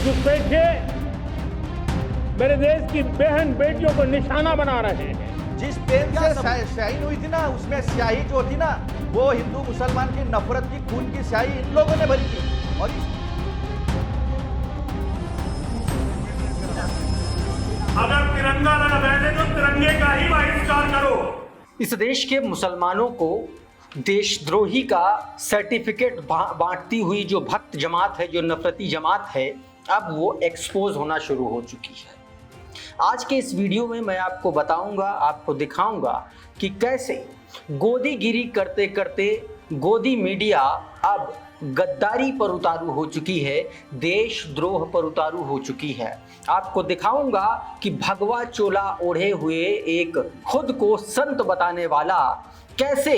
घुसपैठिए मेरे देश की बहन बेटियों को निशाना बना रहे हैं। जिस पेन से स्याही हुई थी ना, उसमें स्याही जो थी ना, वो हिंदू मुसलमान की नफरत की खून की स्याही इन लोगों ने भरी थी। और अगर तिरंगा न बैठे तो तिरंगे का ही बहिष्कार करो। इस देश के मुसलमानों को देशद्रोही का सर्टिफिकेट बांटती हुई जो भक्त जमात है, जो नफरती जमात है, अब वो एक्सपोज होना शुरू हो चुकी है। आज के इस वीडियो में मैं आपको बताऊंगा, आपको दिखाऊंगा कि कैसे गोदीगिरी करते करते गोदी मीडिया अब गद्दारी पर उतारू हो चुकी है, देशद्रोह पर उतारू हो चुकी है। आपको दिखाऊंगा कि भगवा चोला ओढ़े हुए एक खुद को संत बताने वाला कैसे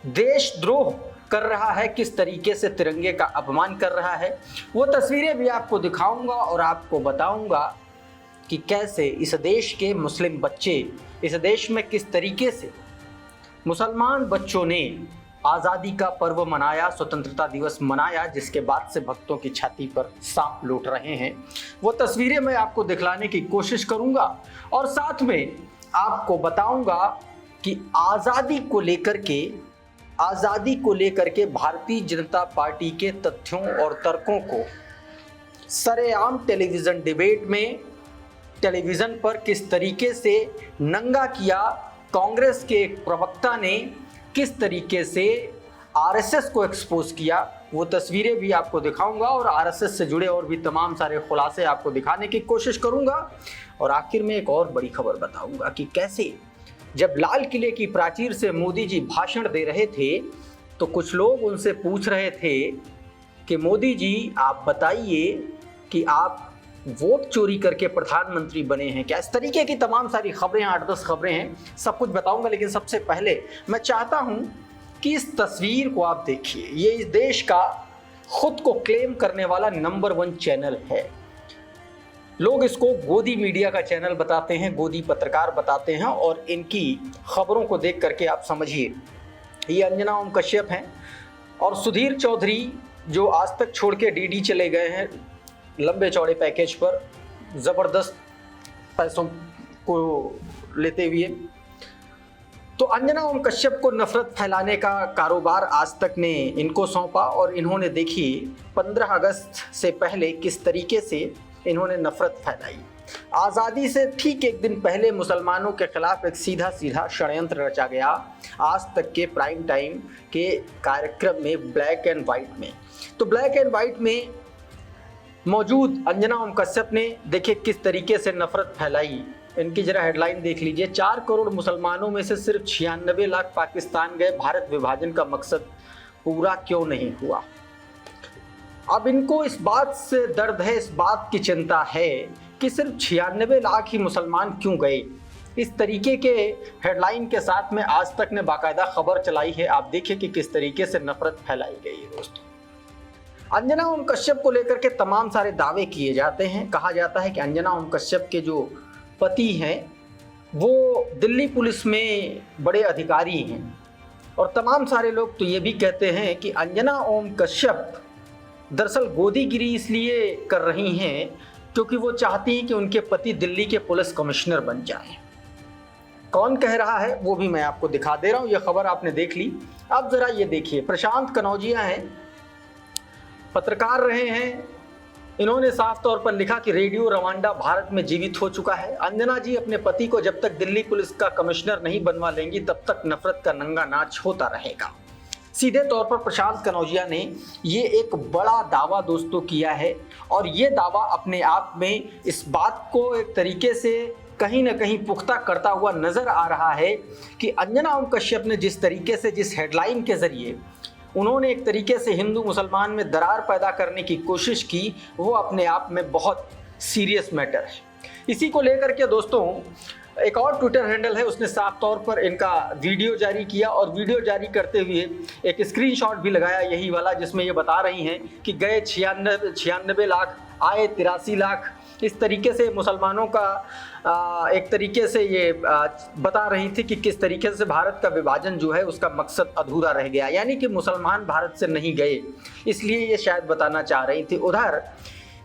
देशद्रोह कर रहा है, किस तरीके से तिरंगे का अपमान कर रहा है। वो तस्वीरें भी आपको दिखाऊंगा और आपको बताऊंगा कि कैसे इस देश के मुस्लिम बच्चे, इस देश में किस तरीके से मुसलमान बच्चों ने आज़ादी का पर्व मनाया, स्वतंत्रता दिवस मनाया, जिसके बाद से भक्तों की छाती पर सांप लौट रहे हैं। वो तस्वीरें मैं आपको दिखलाने की कोशिश करूंगा और साथ में आपको बताऊंगा कि आज़ादी को लेकर के भारतीय जनता पार्टी के तथ्यों और तर्कों को सरेआम टेलीविज़न डिबेट में, टेलीविज़न पर किस तरीके से नंगा किया। कांग्रेस के एक प्रवक्ता ने किस तरीके से आरएसएस को एक्सपोज किया, वो तस्वीरें भी आपको दिखाऊंगा और आरएसएस से जुड़े और भी तमाम सारे खुलासे आपको दिखाने की कोशिश करूंगा। और आखिर में एक और बड़ी खबर बताऊंगा कि कैसे जब लाल किले की प्राचीर से मोदी जी भाषण दे रहे थे तो कुछ लोग उनसे पूछ रहे थे कि मोदी जी आप बताइए कि आप वोट चोरी करके प्रधानमंत्री बने हैं क्या। इस तरीके की तमाम सारी खबरें, 8-10 खबरें हैं, सब कुछ बताऊंगा। लेकिन सबसे पहले मैं चाहता हूं कि इस तस्वीर को आप देखिए। ये इस देश का खुद को क्लेम करने वाला नंबर 1 चैनल है। लोग इसको गोदी मीडिया का चैनल बताते हैं, गोदी पत्रकार बताते हैं। और इनकी खबरों को देख करके आप समझिए, ये अंजना ओम कश्यप हैं और सुधीर चौधरी जो आज तक छोड़ के डीडी चले गए हैं लंबे चौड़े पैकेज पर, ज़बरदस्त पैसों को लेते हुए। तो अंजना ओम कश्यप को नफरत फैलाने का कारोबार आज तक ने इनको सौंपा और इन्होंने देखिए 15 अगस्त से पहले किस तरीके से इन्होंने नफरत फैलाई। आज़ादी से ठीक एक दिन पहले मुसलमानों के खिलाफ एक सीधा षड्यंत्र रचा गया आज तक के प्राइम टाइम के कार्यक्रम में, ब्लैक एंड वाइट में। तो ब्लैक एंड वाइट में मौजूद अंजना ओम कश्यप ने देखिए किस तरीके से नफरत फैलाई। इनकी जरा हेडलाइन देख लीजिए। 4 करोड़ मुसलमानों में से सिर्फ 96 लाख पाकिस्तान गए, भारत विभाजन का मकसद पूरा क्यों नहीं हुआ। अब इनको इस बात से दर्द है, इस बात की चिंता है कि सिर्फ 96 लाख ही मुसलमान क्यों गए। इस तरीके के हेडलाइन के साथ में आज तक ने बाकायदा खबर चलाई है। आप देखिए कि किस तरीके से नफरत फैलाई गई है। दोस्तों, अंजना ओम कश्यप को लेकर के तमाम सारे दावे किए जाते हैं। कहा जाता है कि अंजना ओम कश्यप के जो पति हैं वो दिल्ली पुलिस में बड़े अधिकारी हैं। और तमाम सारे लोग तो ये भी कहते हैं कि अंजना ओम कश्यप दरअसल गोदीगिरी इसलिए कर रही हैं क्योंकि वो चाहती हैं कि उनके पति दिल्ली के पुलिस कमिश्नर बन जाएं। कौन कह रहा है वो भी मैं आपको दिखा दे रहा हूँ। ये खबर आपने देख ली। अब जरा ये देखिए, प्रशांत कनौजिया हैं, पत्रकार रहे हैं। इन्होंने साफ तौर पर लिखा कि रेडियो रवांडा भारत में जीवित हो चुका है। अंजना जी अपने पति को जब तक दिल्ली पुलिस का कमिश्नर नहीं बनवा लेंगी तब तक नफरत का नंगा नाच होता रहेगा। सीधे तौर पर प्रशांत कनौजिया ने ये एक बड़ा दावा दोस्तों किया है और ये दावा अपने आप में इस बात को एक तरीके से कहीं ना कहीं पुख्ता करता हुआ नजर आ रहा है कि अंजना ओम कश्यप ने जिस तरीके से, जिस हेडलाइन के जरिए उन्होंने एक तरीके से हिंदू मुसलमान में दरार पैदा करने की कोशिश की, वो अपने आप में बहुत सीरियस मैटर है। इसी को लेकर के दोस्तों एक और ट्विटर हैंडल है, उसने साफ तौर पर इनका वीडियो जारी किया और वीडियो जारी करते हुए एक स्क्रीनशॉट भी लगाया यही वाला, जिसमें ये बता रही हैं कि गए 96 लाख, आए 83 लाख। इस तरीके से मुसलमानों का एक तरीके से ये बता रही थी कि किस तरीके से भारत का विभाजन जो है उसका मकसद अधूरा रह गया, यानी कि मुसलमान भारत से नहीं गए, इसलिए ये शायद बताना चाह रही थी। उधर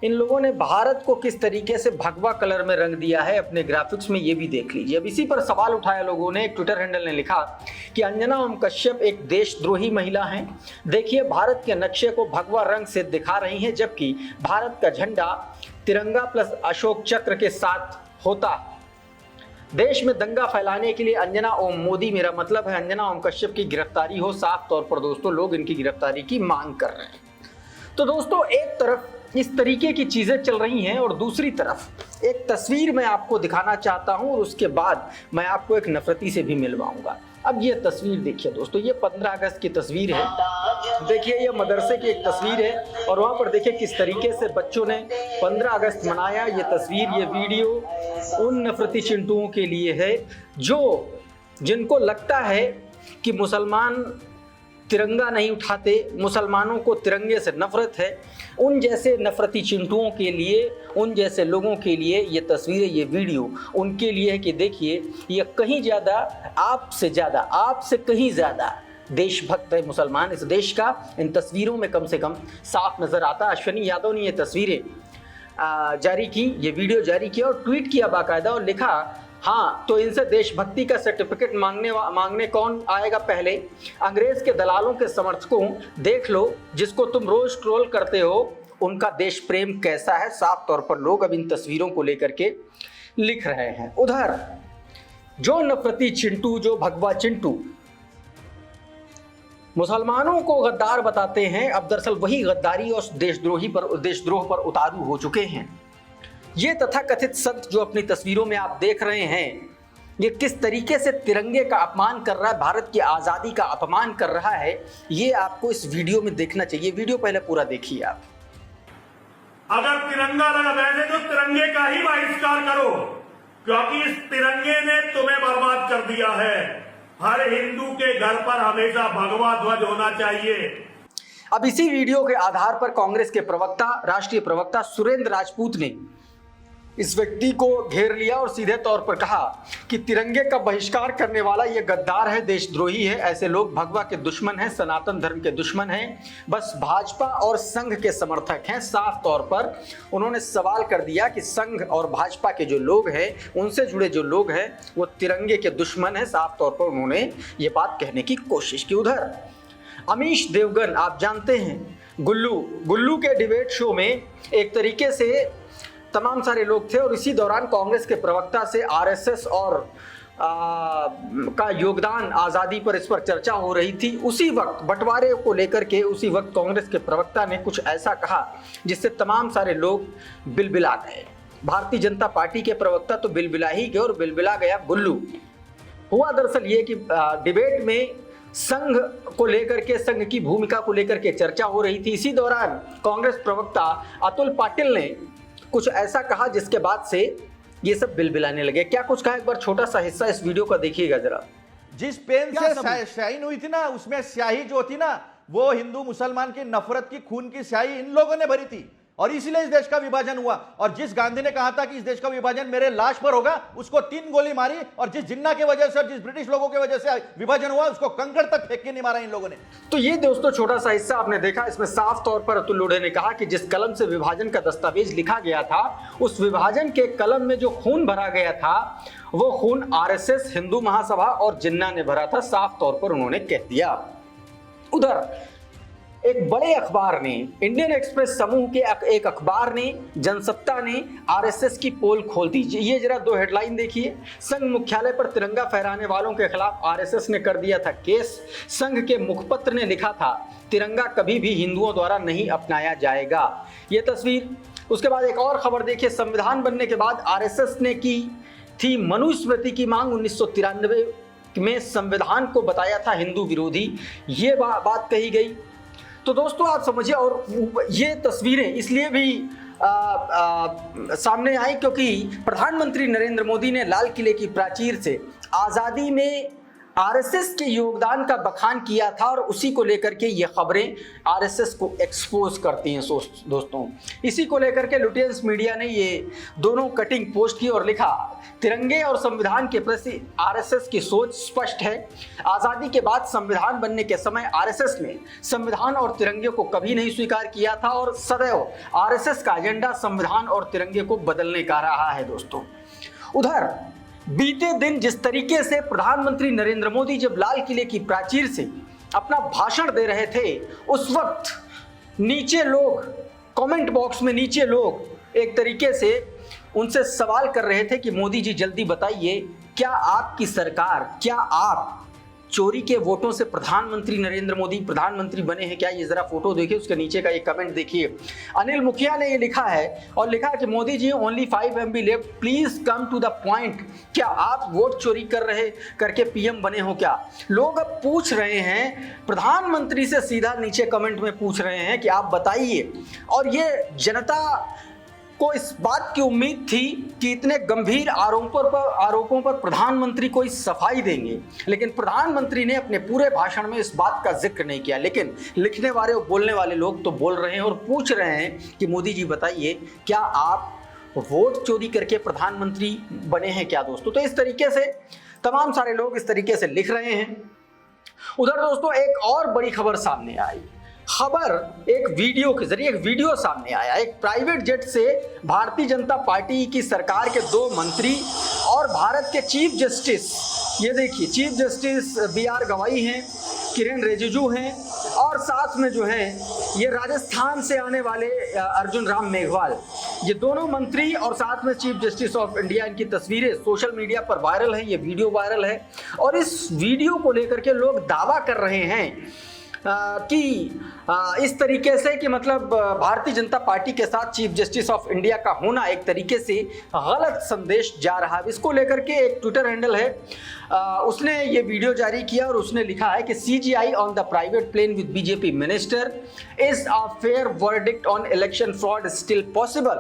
इन लोगों ने भारत को किस तरीके से भगवा कलर में रंग दिया है अपने ग्राफिक्स में, ये भी देख लीजिए। अब इसी पर सवाल उठाया लोगों ने, एक ट्विटर हैंडल ने लिखा कि अंजना ओम कश्यप एक देशद्रोही महिला हैं। देखिए, भारत के नक्शे को भगवा रंग से दिखा रही हैं, जबकि भारत का झंडा तिरंगा प्लस अशोक चक्र के साथ होता है। देश में दंगा फैलाने के लिए अंजना ओम मोदी, मेरा मतलब है अंजना ओम कश्यप की गिरफ्तारी हो। साफ तौर पर दोस्तों लोग इनकी गिरफ्तारी की मांग कर रहे हैं। तो दोस्तों एक तरफ इस तरीके की चीजें चल रही हैं और दूसरी तरफ एक तस्वीर मैं आपको दिखाना चाहता हूं और उसके बाद मैं आपको एक नफरती से भी मिलवाऊंगा। अब ये तस्वीर देखिए दोस्तों, ये 15 अगस्त की तस्वीर है। देखिए ये मदरसे की एक तस्वीर है और वहां पर देखिए किस तरीके से बच्चों ने 15 अगस्त मनाया। ये तस्वीर, ये वीडियो उन नफरती चिंटुओं के लिए है जिनको लगता है कि मुसलमान तिरंगा नहीं उठाते, मुसलमानों को तिरंगे से नफरत है। उन जैसे नफरती चिंटुओं के लिए, उन जैसे लोगों के लिए ये तस्वीरें, ये वीडियो उनके लिए है कि देखिए ये कहीं ज़्यादा, आपसे कहीं ज़्यादा देशभक्त है मुसलमान इस देश का। इन तस्वीरों में कम से कम साफ नज़र आता। अश्विनी यादव ने ये तस्वीरें जारी की, ये वीडियो जारी किया और ट्वीट किया बाकायदा और लिखा, हाँ तो इनसे देशभक्ति का सर्टिफिकेट मांगने कौन आएगा पहले? अंग्रेज के दलालों के समर्थकों देख लो, जिसको तुम रोज ट्रोल करते हो, उनका देश प्रेम कैसा है। साफ तौर पर लोग अब इन तस्वीरों को लेकर के लिख रहे हैं। उधर जो नफरती चिंटू, जो भगवा चिंटू मुसलमानों को गद्दार बताते हैं, अब दरअसल वही गद्दारी और देशद्रोह पर उतारू हो चुके हैं। ये तथाकथित संत जो अपनी तस्वीरों में आप देख रहे हैं, ये किस तरीके से तिरंगे का अपमान कर रहा है, भारत की आज़ादी का अपमान कर रहा है, ये आपको इस वीडियो में देखना चाहिए। वीडियो पहले पूरा देखिए आप। अगर तिरंगा लगा बैठे तो तिरंगे का ही बहिष्कार करो, क्योंकि इस तिरंगे ने तुम्हें बर्बाद कर दिया है। हर हिंदू के घर पर हमेशा भगवा ध्वज होना चाहिए। अब इसी वीडियो के आधार पर कांग्रेस के प्रवक्ता, राष्ट्रीय प्रवक्ता सुरेंद्र राजपूत ने इस व्यक्ति को घेर लिया और सीधे तौर पर कहा कि तिरंगे का बहिष्कार करने वाला ये गद्दार है, देशद्रोही है। ऐसे लोग भगवा के दुश्मन हैं, सनातन धर्म के दुश्मन हैं, बस भाजपा और संघ के समर्थक हैं। साफ तौर पर उन्होंने सवाल कर दिया कि संघ और भाजपा के जो लोग हैं, उनसे जुड़े जो लोग हैं, वो तिरंगे के दुश्मन हैं। साफ तौर पर उन्होंने ये बात कहने की कोशिश की। उधर अमीश देवगन, आप जानते हैं गुल्लू के डिबेट शो में एक तरीके से तमाम सारे लोग थे और इसी दौरान कांग्रेस के प्रवक्ता से आरएसएस और का योगदान आज़ादी पर, इस पर चर्चा हो रही थी। उसी वक्त बंटवारे को लेकर के उसी वक्त कांग्रेस के प्रवक्ता ने कुछ ऐसा कहा जिससे तमाम सारे लोग बिलबिला गए। भारतीय जनता पार्टी के प्रवक्ता तो बिलबिला ही गए और बिलबिला गया गुल्लू। हुआ दरअसल ये कि डिबेट में संघ को लेकर के, संघ की भूमिका को लेकर के चर्चा हो रही थी। इसी दौरान कांग्रेस प्रवक्ता अतुल पाटिल ने कुछ ऐसा कहा जिसके बाद से ये सब बिलबिलाने लगे। क्या कुछ कहा, एक बार छोटा सा हिस्सा इस वीडियो का देखिएगा जरा। जिस पेन से शाइन हुई थी ना, उसमें स्याही जो थी ना, वो हिंदू मुसलमान की नफरत की, खून की स्याही इन लोगों ने भरी थी और इसीलिए इस देश का विभाजन हुआ। और जिस गांधी ने कहा था कि इस देश का विभाजन मेरे लाश पर होगा, उसको 3 गोली मारी और जिस जिन्ना की वजह से और जिस ब्रिटिश लोगों की वजह से विभाजन हुआ, उसको कंकड़ तक फेंक के नहीं मारा इन लोगों ने। तो ये दोस्तों छोटा सा हिस्सा आपने देखा। इसमें साफ तौर पर अतुल लोढ़े ने कहा कि जिस कलम से विभाजन का दस्तावेज लिखा गया था, उस विभाजन के कलम में जो खून भरा गया था, वो खून आरएसएस, हिंदू महासभा और जिन्ना ने भरा था। साफ तौर पर उन्होंने कह दिया। उधर एक बड़े अखबार ने, इंडियन एक्सप्रेस समूह के एक अखबार ने, जनसत्ता ने आरएसएस की पोल खोल दी। ये जरा 2 हेडलाइन देखिए। संघ मुख्यालय पर तिरंगा फहराने वालों के खिलाफ आरएसएस ने कर दिया था केस। संघ के मुखपत्र ने लिखा था, तिरंगा कभी भी हिंदुओं द्वारा नहीं अपनाया जाएगा। ये तस्वीर। उसके बाद एक और खबर देखिए। संविधान बनने के बाद आरएसएस ने की थी मनुस्मृति की मांग। 1993 में संविधान को बताया था हिंदू विरोधी। ये बात कही गई। तो दोस्तों आप समझिए, और ये तस्वीरें इसलिए भी सामने आई क्योंकि प्रधानमंत्री नरेंद्र मोदी ने लाल किले की प्राचीर से आज़ादी में आरएसएस के योगदान का बखान किया था और उसी को लेकर के ये खबरें आरएसएस को एक्सपोज करती हैं दोस्तों। इसी को लेकर के लुटियंस मीडिया ने ये दोनों कटिंग पोस्ट की और लिखा, तिरंगे और संविधान के प्रति आरएसएस की सोच स्पष्ट है। आजादी के बाद संविधान बनने के समय आरएसएस ने संविधान और तिरंगे को कभी नहीं स्वीकार किया था और सदैव आरएसएस का एजेंडा संविधान और तिरंगे को बदलने का रहा है दोस्तों। उधर बीते दिन जिस तरीके से प्रधानमंत्री नरेंद्र मोदी जब लाल किले की प्राचीर से अपना भाषण दे रहे थे, उस वक्त नीचे लोग कमेंट बॉक्स में नीचे लोग एक तरीके से उनसे सवाल कर रहे थे कि मोदी जी जल्दी बताइए, क्या आपकी सरकार, क्या आप चोरी के वोटों से प्रधानमंत्री नरेंद्र मोदी प्रधानमंत्री बने हैं क्या? ये जरा फोटो देखिए, उसके नीचे का एक कमेंट देखिए। अनिल मुखिया ने ये लिखा है और लिखा कि मोदी जी ओनली 5 MB लेफ्ट, please come to the point. क्या आप वोट चोरी करके पीएम बने हो क्या? लोग अब पूछ रहे हैं, प्रधानमंत्री से सीधा नीचे कमेंट में पूछ रहे हैं कि आप बताइए। और ये जनता को इस बात की उम्मीद थी कि इतने गंभीर आरोपों पर प्रधानमंत्री कोई सफाई देंगे, लेकिन प्रधानमंत्री ने अपने पूरे भाषण में इस बात का जिक्र नहीं किया। लेकिन लिखने वाले और बोलने वाले लोग तो बोल रहे हैं और पूछ रहे हैं कि मोदी जी बताइए, क्या आप वोट चोरी करके प्रधानमंत्री बने हैं क्या दोस्तों? तो इस तरीके से तमाम सारे लोग इस तरीके से लिख रहे हैं। उधर दोस्तों एक और बड़ी खबर सामने आई। एक वीडियो के जरिए एक वीडियो सामने आया। एक प्राइवेट जेट से भारतीय जनता पार्टी की सरकार के 2 मंत्री और भारत के चीफ जस्टिस, ये देखिए चीफ जस्टिस BR गवाई हैं, किरेन रिजिजू हैं और साथ में जो है ये राजस्थान से आने वाले अर्जुन राम मेघवाल, ये दोनों मंत्री और साथ में चीफ जस्टिस ऑफ इंडिया, इनकी तस्वीरें सोशल मीडिया पर वायरल है, ये वीडियो वायरल है। और इस वीडियो को लेकर के लोग दावा कर रहे हैं कि इस तरीके से कि मतलब भारतीय जनता पार्टी के साथ चीफ जस्टिस ऑफ इंडिया का होना एक तरीके से गलत संदेश जा रहा है। इसको लेकर के एक ट्विटर हैंडल है, उसने ये वीडियो जारी किया और उसने लिखा है कि CGI on the private plane with BJP minister, is a fair verdict on election fraud still possible.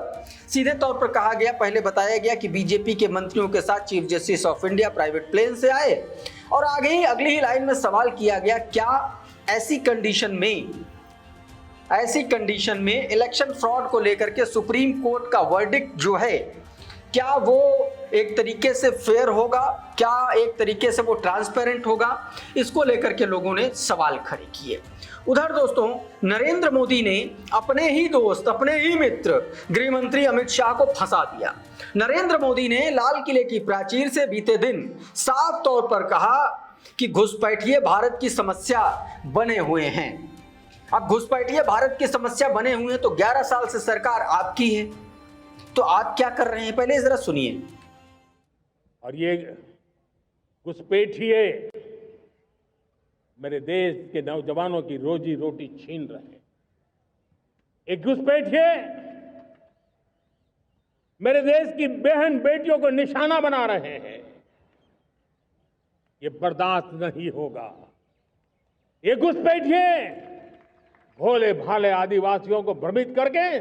सीधे तौर पर कहा गया, पहले बताया गया कि बीजेपी के मंत्रियों के साथ chief justice of India private plane से आए और आगे ही अगली ही लाइन में सवाल किया गया, क्या ऐसी कंडीशन में इलेक्शन फ्रॉड को लेकर के सुप्रीम कोर्ट का वर्डिक्ट जो है, क्या वो एक तरीके से फेयर होगा, क्या एक तरीके से वो ट्रांसपेरेंट होगा? इसको लेकर के लोगों ने सवाल खड़े किए। उधर दोस्तों नरेंद्र मोदी ने अपने ही दोस्त, अपने ही मित्र गृह मंत्री अमित शाह को फंसा दिया। नरेंद्र मोदी ने लाल किले की प्राचीर से बीते दिन साफ तौर पर कहा कि घुसपैठिए भारत की समस्या बने हुए हैं। अब घुसपैठिए भारत की समस्या बने हुए हैं तो 11 साल से सरकार आपकी है, तो आप क्या कर रहे हैं? पहले जरा सुनिए। और ये घुसपैठिए मेरे देश के नौजवानों की रोजी रोटी छीन रहे हैं। एक घुसपैठिए मेरे देश की बहन बेटियों को निशाना बना रहे हैं। ये बर्दाश्त नहीं होगा। ये घुसपैठिए भोले भाले आदिवासियों को भ्रमित करके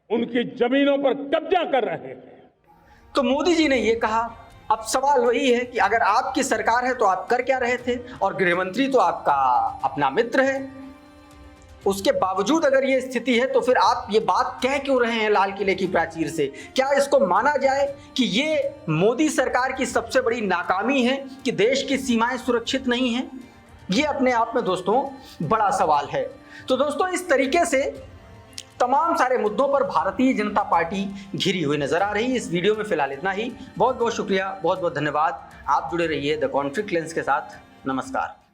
उनकी जमीनों पर कब्जा कर रहे हैं। तो मोदी जी ने ये कहा। अब सवाल वही है कि अगर आपकी सरकार है तो आप कर क्या रहे थे? और गृहमंत्री तो आपका अपना मित्र है, उसके बावजूद अगर ये स्थिति है तो फिर आप ये बात कह क्यों रहे हैं लाल किले की प्राचीर से? क्या इसको माना जाए कि ये मोदी सरकार की सबसे बड़ी नाकामी है कि देश की सीमाएं सुरक्षित नहीं हैं? ये अपने आप में दोस्तों बड़ा सवाल है। तो दोस्तों इस तरीके से तमाम सारे मुद्दों पर भारतीय जनता पार्टी घिरी हुई नजर आ रही है। इस वीडियो में फिलहाल इतना ही। बहुत बहुत शुक्रिया, बहुत बहुत धन्यवाद। आप जुड़े रहिए द कॉन्फ्लिक्ट लेंस के साथ। नमस्कार।